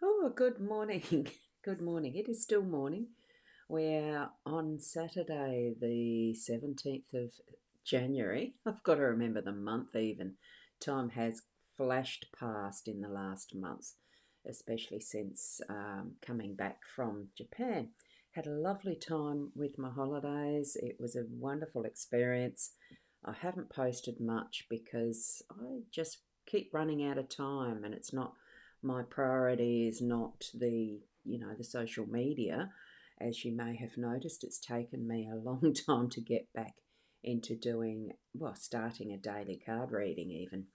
Oh, good morning. Good morning. It is still morning. We're on Saturday, the 17th of January. I've got to remember the month even. Time has flashed past in the last month, especially since coming back from Japan. Had a lovely time with my holidays. It was a wonderful experience. I haven't posted much because I just keep running out of time, and it's not my priority is not the social media. As you may have noticed, it's taken me a long time to get back into doing, well, starting a daily card reading even.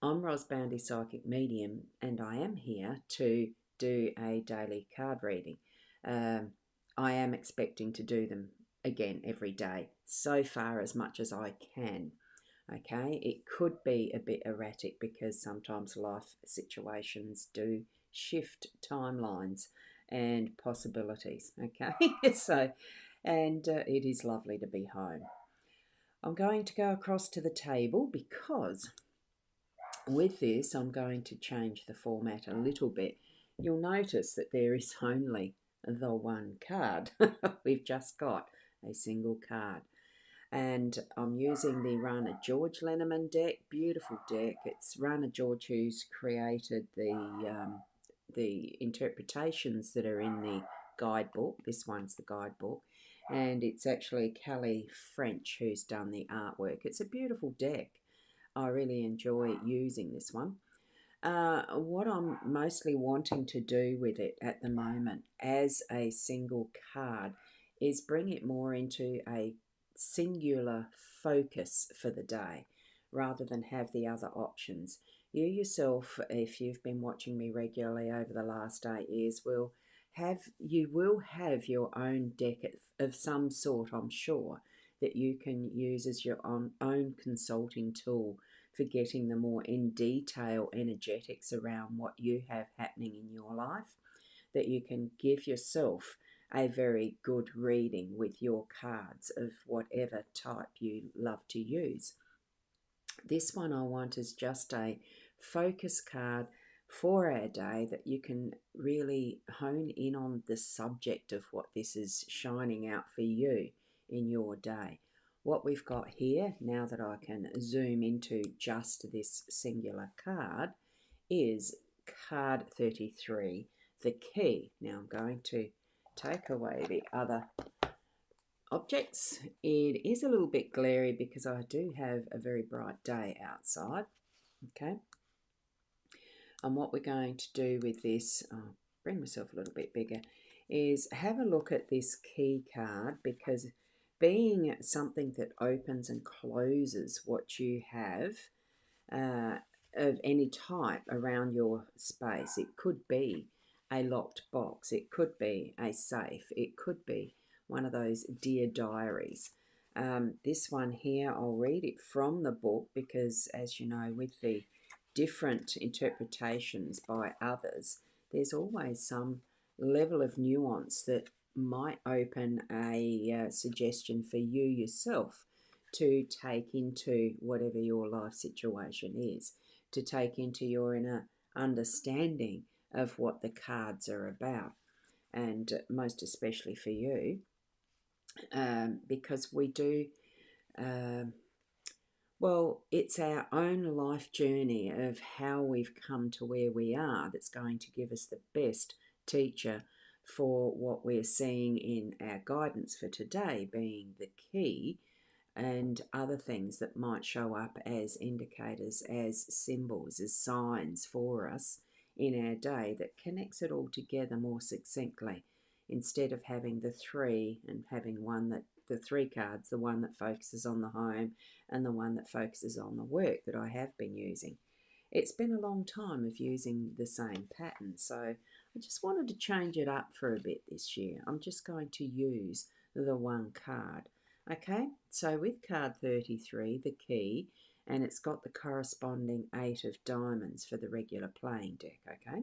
I'm Ros Boundy, Psychic Medium, and I am here to do a daily card reading. Um, I am expecting to do them again every day, so far as much as I can. Okay, it could be a bit erratic because sometimes life situations do shift timelines and possibilities. Okay, and it is lovely to be home. I'm going to go across to the table because with this, I'm going to change the format a little bit. You'll notice that there is only the one card. We've just got a single card. And I'm using the Rana George Lenormand deck. Beautiful deck. It's Rana George who's created the interpretations that are in the guidebook. This one's the guidebook. And it's actually Callie French who's done the artwork. It's a beautiful deck. I really enjoy using this one. What I'm mostly wanting to do with it at the moment as a single card is bring it more into a singular focus for the day rather than have the other options. You yourself, if you've been watching me regularly over the last 8 years, will have your own deck of some sort, I'm sure, that you can use as your own consulting tool for getting the more in detail energetics around what you have happening in your life, that you can give yourself a very good reading with your cards of whatever type you love to use. This one I want is just a focus card for our day that you can really hone in on the subject of what this is shining out for you in your day. What we've got here, now that I can zoom into just this singular card, is card 33, the key. Now I'm going to take away the other objects. It is a little bit glary because I do have a very bright day outside. Okay, and what we're going to do with this, I'll bring myself a little bit bigger, is have a look at this key card, because being something that opens and closes what you have of any type around your space, it could be a locked box, it could be a safe, it could be one of those dear diaries. This one here, I'll read it from the book because, as you know, with the different interpretations by others, there's always some level of nuance that might open a suggestion for you yourself to take into whatever your life situation is, to take into your inner understanding of what the cards are about, and most especially for you, because we do. Um, well, it's our own life journey of how we've come to where we are that's going to give us the best teacher for what we're seeing in our guidance for today, being the key, and other things that might show up as indicators, as symbols, as signs for us in our day that connects it all together more succinctly, instead of having the three and having one that the three cards, the one that focuses on the home and the one that focuses on the work that I have been using. It's been a long time of using the same pattern, so I just wanted to change it up for a bit this year. I'm just going to use the one card. Okay, so with card 33, the key, and it's got the corresponding 8 of diamonds for the regular playing deck, okay?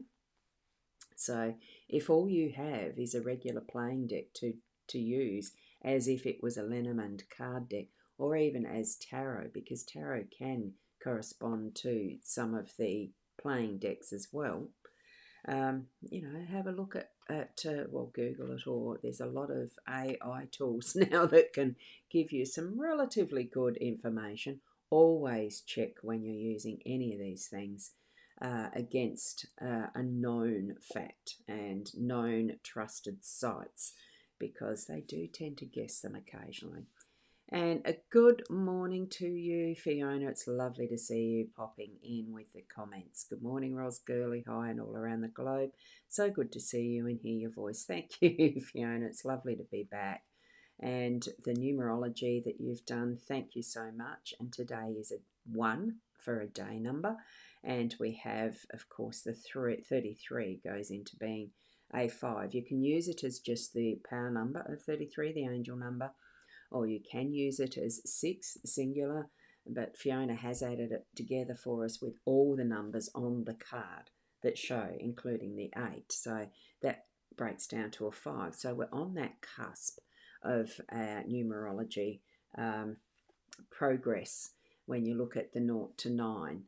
So if all you have is a regular playing deck to use as if it was a Lenormand card deck, or even as tarot, because tarot can correspond to some of the playing decks as well, Have a look well, Google it, or there's a lot of AI tools now that can give you some relatively good information. Always check when you're using any of these things against a known fact and known trusted sites, because they do tend to guess them occasionally. And a good morning to you, Fiona. It's lovely to see you popping in with the comments. Good morning, Ros Gurley. Hi, and all around the globe. So good to see you and hear your voice. Thank you, Fiona. It's lovely to be back. And the numerology that you've done, thank you so much. And today is a 1 for a day number. And we have, of course, the 33 goes into being a 5. You can use it as just the power number of 33, the angel number, or you can use it as 6 singular, but Fiona has added it together for us with all the numbers on the card that show, including the 8. So that breaks down to a 5. So we're on that cusp of our numerology progress when you look at the 0 to 9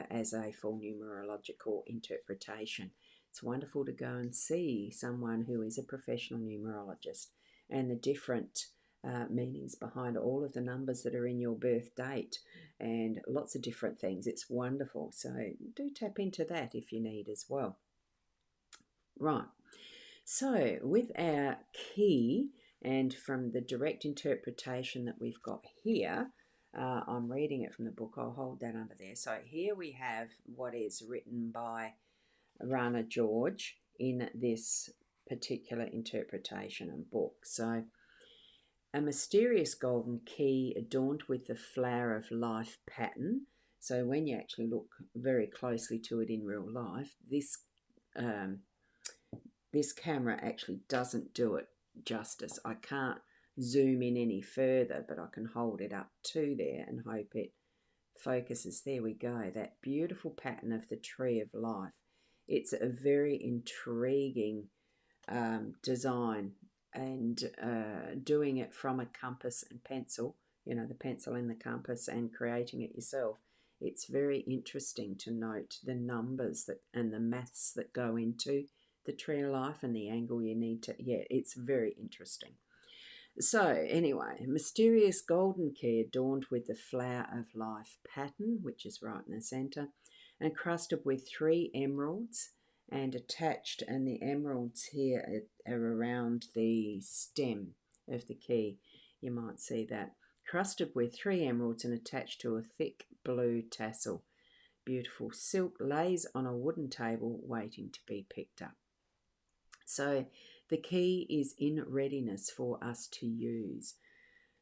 as a full numerological interpretation. It's wonderful to go and see someone who is a professional numerologist and the different meanings behind all of the numbers that are in your birth date and lots of different things. It's wonderful. So do tap into that if you need as well. Right. So with our key, and from the direct interpretation that we've got here, I'm reading it from the book. I'll hold that under there. So here we have what is written by Rana George in this particular interpretation and book. So, a mysterious golden key adorned with the flower of life pattern. So when you actually look very closely to it in real life, this camera actually doesn't do it justice. I can't zoom in any further, but I can hold it up to there and hope it focuses. There we go. That beautiful pattern of the tree of life. It's a very intriguing design, and doing it from a compass and pencil, the pencil and the compass, and creating it yourself. It's very interesting to note the numbers and the maths that go into the tree of life and the angle you need to, it's very interesting. So anyway, mysterious golden key adorned with the flower of life pattern, which is right in the center, and crusted with 3 emeralds and attached, and the emeralds here are around the stem of the key. You might see that. Crusted with 3 emeralds and attached to a thick blue tassel. Beautiful silk lays on a wooden table waiting to be picked up. So the key is in readiness for us to use.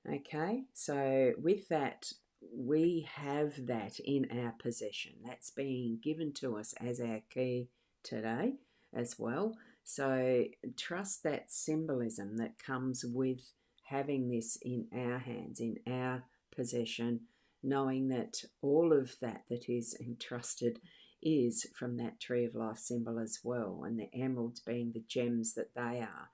Okay, so with that, we have that in our possession. That's being given to us as our key today as well. So trust that symbolism that comes with having this in our hands, in our possession, knowing that all of that is entrusted is from that tree of life symbol as well, and the emeralds being the gems that they are.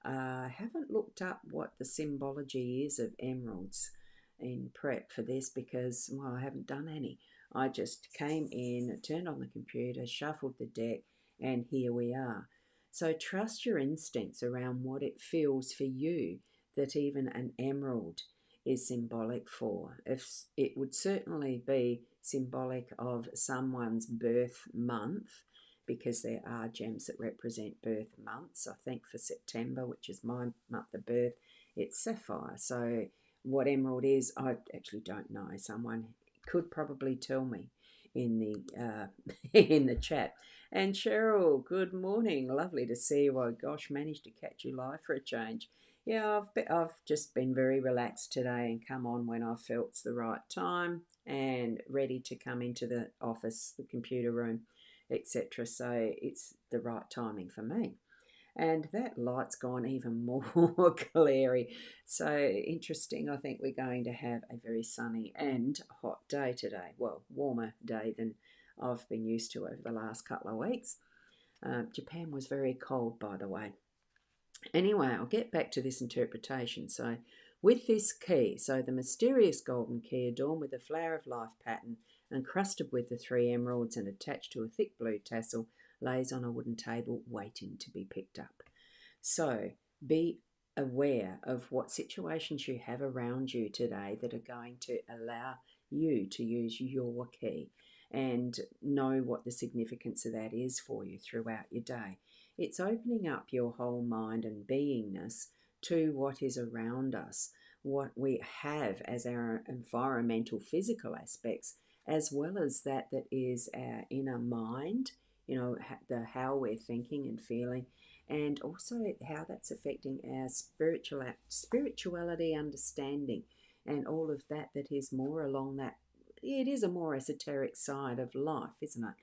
I haven't looked up what the symbology is of emeralds in prep for this because, well, I haven't done any. I just came in, turned on the computer, shuffled the deck, and here we are. So trust your instincts around what it feels for you that even an emerald is symbolic for. If it would certainly be symbolic of someone's birth month, because there are gems that represent birth months. I think for September, which is my month of birth, it's sapphire. So what emerald is, I actually don't know. Someone could probably tell me in the in the chat. And Cheryl, good morning. Lovely to see you. Oh gosh, managed to catch you live for a change. Yeah, I've just been very relaxed today and come on when I felt it's the right time and ready to come into the office, the computer room, etc. So it's the right timing for me. And that light's gone even more glary. So interesting. I think we're going to have a very sunny and hot day today. Well, warmer day than I've been used to over the last couple of weeks. Japan was very cold, by the way. Anyway, I'll get back to this interpretation. So with this key, so the mysterious golden key adorned with a flower of life pattern, encrusted with the 3 emeralds and attached to a thick blue tassel, lays on a wooden table waiting to be picked up. So be aware of what situations you have around you today that are going to allow you to use your key, and know what the significance of that is for you throughout your day. It's opening up your whole mind and beingness to what is around us, what we have as our environmental physical aspects, as well as that is our inner mind, the how we're thinking and feeling, and also how that's affecting our spirituality understanding, and all of that is more along that. It is a more esoteric side of life, isn't it?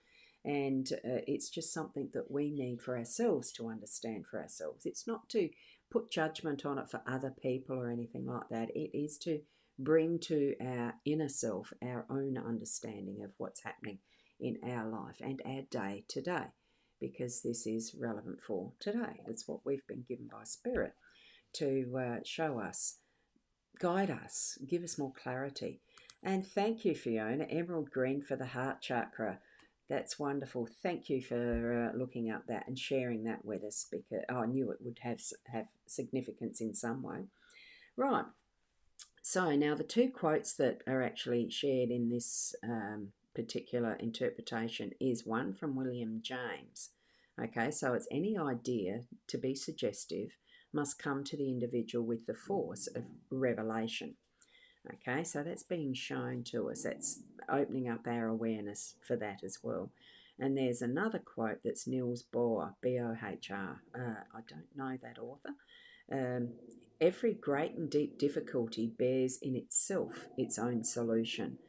And it's just something that we need for ourselves to understand for ourselves. It's not to put judgment on it for other people or anything like that. It is to bring to our inner self our own understanding of what's happening in our life and our day to day, because this is relevant for today. It's what we've been given by Spirit to show us, guide us, give us more clarity. And thank you, Fiona. Emerald green for the heart chakra. That's wonderful. Thank you for looking up that and sharing that with us, because I knew it would have significance in some way. Right. So now the two quotes that are actually shared in this particular interpretation is one from William James. Okay, so it's any idea to be suggestive must come to the individual with the force of revelation. Okay, so that's being shown to us. That's opening up our awareness for that as well. And there's another quote that's Niels Bohr, B-O-H-R. I don't know that author. Every great and deep difficulty bears in itself its own solution.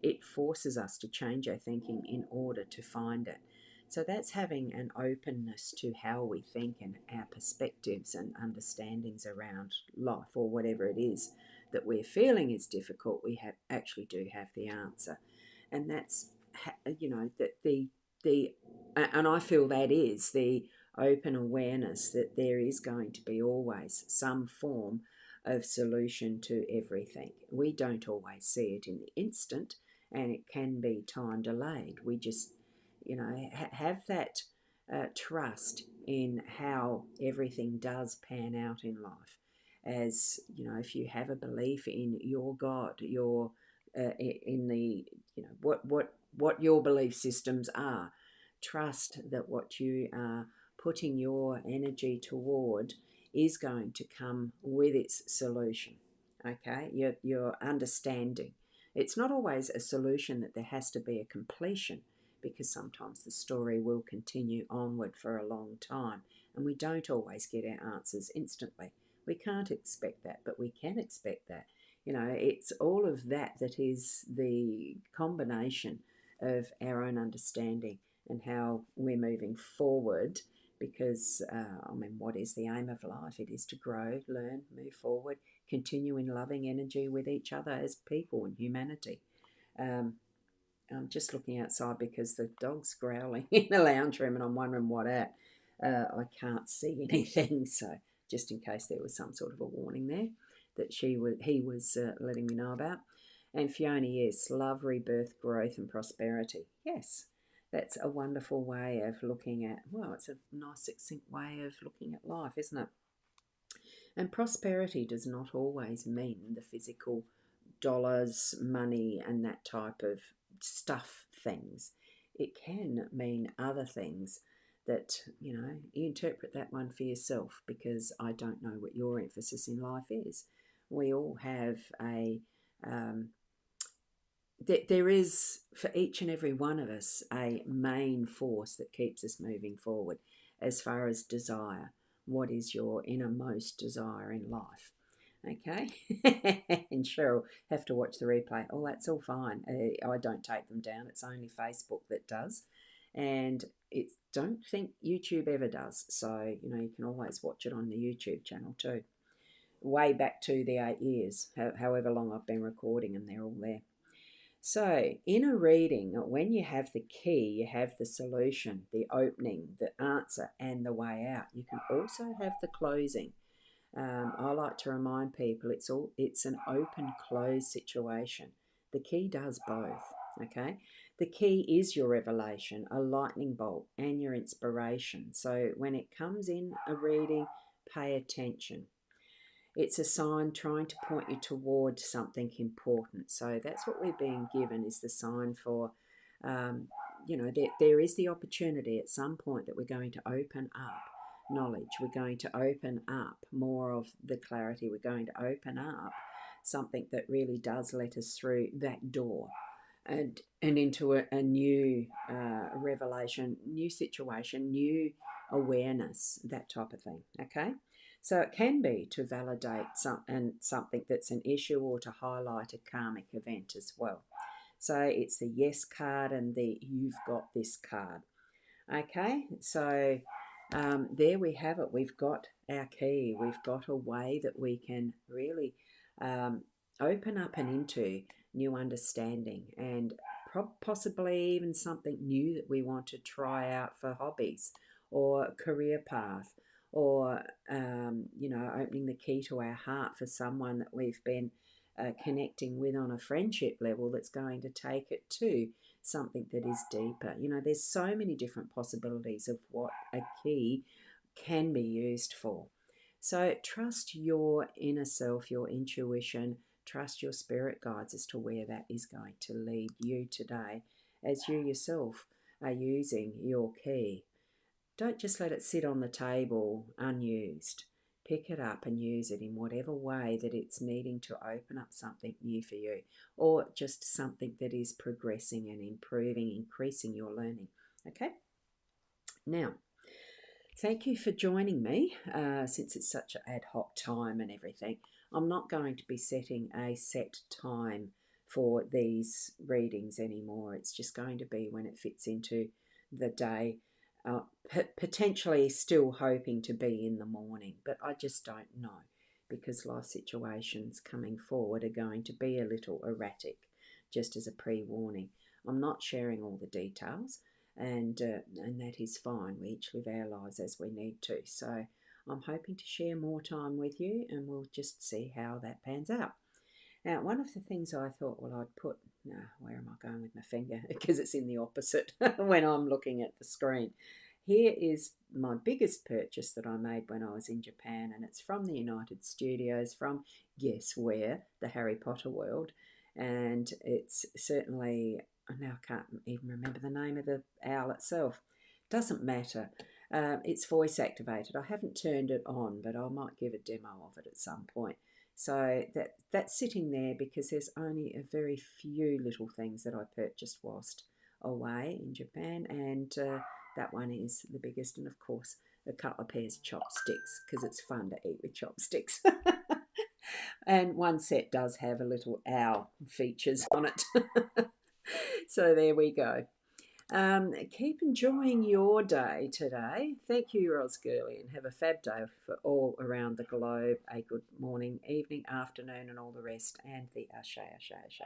It forces us to change our thinking in order to find it. So that's having an openness to how we think and our perspectives and understandings around life, or whatever it is that we're feeling is difficult. We actually do have the answer, and that's that the and I feel that is the open awareness that there is going to be always some form of solution to everything. We don't always see it in the instant, and it can be time delayed. We just have that trust in how everything does pan out in life. As if you have a belief in your God, your in the what your belief systems are, trust that what you are putting your energy toward is going to come with its solution. Okay, your understanding. It's not always a solution that there has to be a completion, because sometimes the story will continue onward for a long time, and we don't always get our answers instantly. We can't expect that, but we can expect that. It's all of that is the combination of our own understanding and how we're moving forward. Because, what is the aim of life? It is to grow, learn, move forward, continue in loving energy with each other as people and humanity. I'm just looking outside because the dog's growling in the lounge room, and I'm wondering what at. I can't see anything, so just in case there was some sort of a warning there that he was letting me know about. And Fiona, yes, love, rebirth, growth, and prosperity. Yes, that's a wonderful way of looking at. Well, it's a nice, succinct way of looking at life, isn't it? And prosperity does not always mean the physical dollars, money, and that type of stuff things. It can mean other things that, you interpret that one for yourself, because I don't know what your emphasis in life is. We all have there is, for each and every one of us, a main force that keeps us moving forward. As far as desire, what is your innermost desire in life? Okay. And Cheryl, have to watch the replay. Oh, that's all fine. I don't take them down. It's only Facebook that does. And don't think YouTube ever does. So, you can always watch it on the YouTube channel too. Way back to the 8 years, however long I've been recording, and they're all there. So, in a reading, when you have the key, you have the solution, the opening, the answer, and the way out. You can also have the closing. I like to remind people it's an open close situation. The key does both. Okay, the key is your revelation, a lightning bolt, and your inspiration. So when it comes in a reading, pay attention. It's a sign trying to point you toward something important. So that's what we're being given, is the sign for, um, there is the opportunity at some point that we're going to open up knowledge. We're going to open up more of the clarity. We're going to open up something that really does let us through that door and into a new revelation, new situation, new awareness, that type of thing. Okay, so it can be to validate something that's an issue, or to highlight a karmic event as well. So it's the yes card and the you've got this card. Okay, so there we have it. We've got our key. We've got a way that we can really um, open up and into new understanding, and possibly even something new that we want to try out for hobbies or career path, or opening the key to our heart for someone that we've been connecting with on a friendship level, that's going to take it to something that is deeper. There's so many different possibilities of what a key can be used for. So trust your inner self, your intuition, trust your spirit guides as to where that is going to lead you today, as you yourself are using your key. Don't just let it sit on the table unused. Pick it up and use it in whatever way that it's needing to open up something new for you, or just something that is progressing and improving, increasing your learning. Okay? Now, thank you for joining me. Since it's such an ad hoc time and everything, I'm not going to be setting a set time for these readings anymore. It's just going to be when it fits into the day. Potentially still hoping to be in the morning, but I just don't know, because life situations coming forward are going to be a little erratic, just as a pre-warning. I'm not sharing all the details, and that is fine. We each live our lives as we need to. So I'm hoping to share more time with you, and we'll just see how that pans out. Now, one of the things I thought, well, I'd put, where am I going with my finger? Because it's in the opposite when I'm looking at the screen. Here is my biggest purchase that I made when I was in Japan, and it's from the United Studios, from guess where? The Harry Potter world. And it's certainly, now I can't even remember the name of the owl itself. Doesn't matter. It's voice activated. I haven't turned it on, but I might give a demo of it at some point. So that's sitting there because there's only a very few little things that I purchased whilst away in Japan, and that one is the biggest. And of course, a couple of pairs of chopsticks, because it's fun to eat with chopsticks. And one set does have a little owl features on it. So there we go. Keep enjoying your day today. Thank you, Ros Gurley, and have a fab day for all around the globe. A good morning, evening, afternoon, and all the rest, and the Ashe, Ashe, Ashe.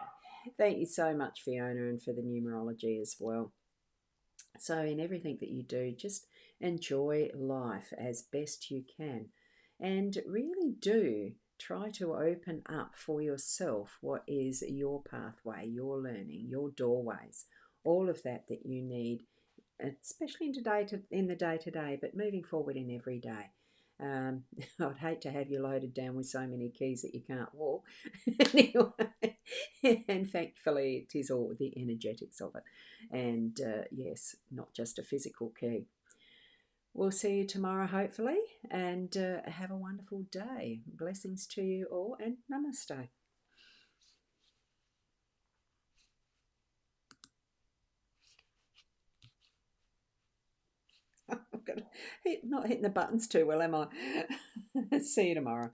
Thank you so much, Fiona, and for the numerology as well. So in everything that you do, just enjoy life as best you can, and really do try to open up for yourself what is your pathway, your learning, your doorways, all of that you need, especially in the day to day, but moving forward in every day. I'd hate to have you loaded down with so many keys that you can't walk. Anyway, and thankfully it is all the energetics of it. And yes, not just a physical key. We'll see you tomorrow, hopefully, and have a wonderful day. Blessings to you all, and namaste. I've got not hitting the buttons too well, am I? See you tomorrow.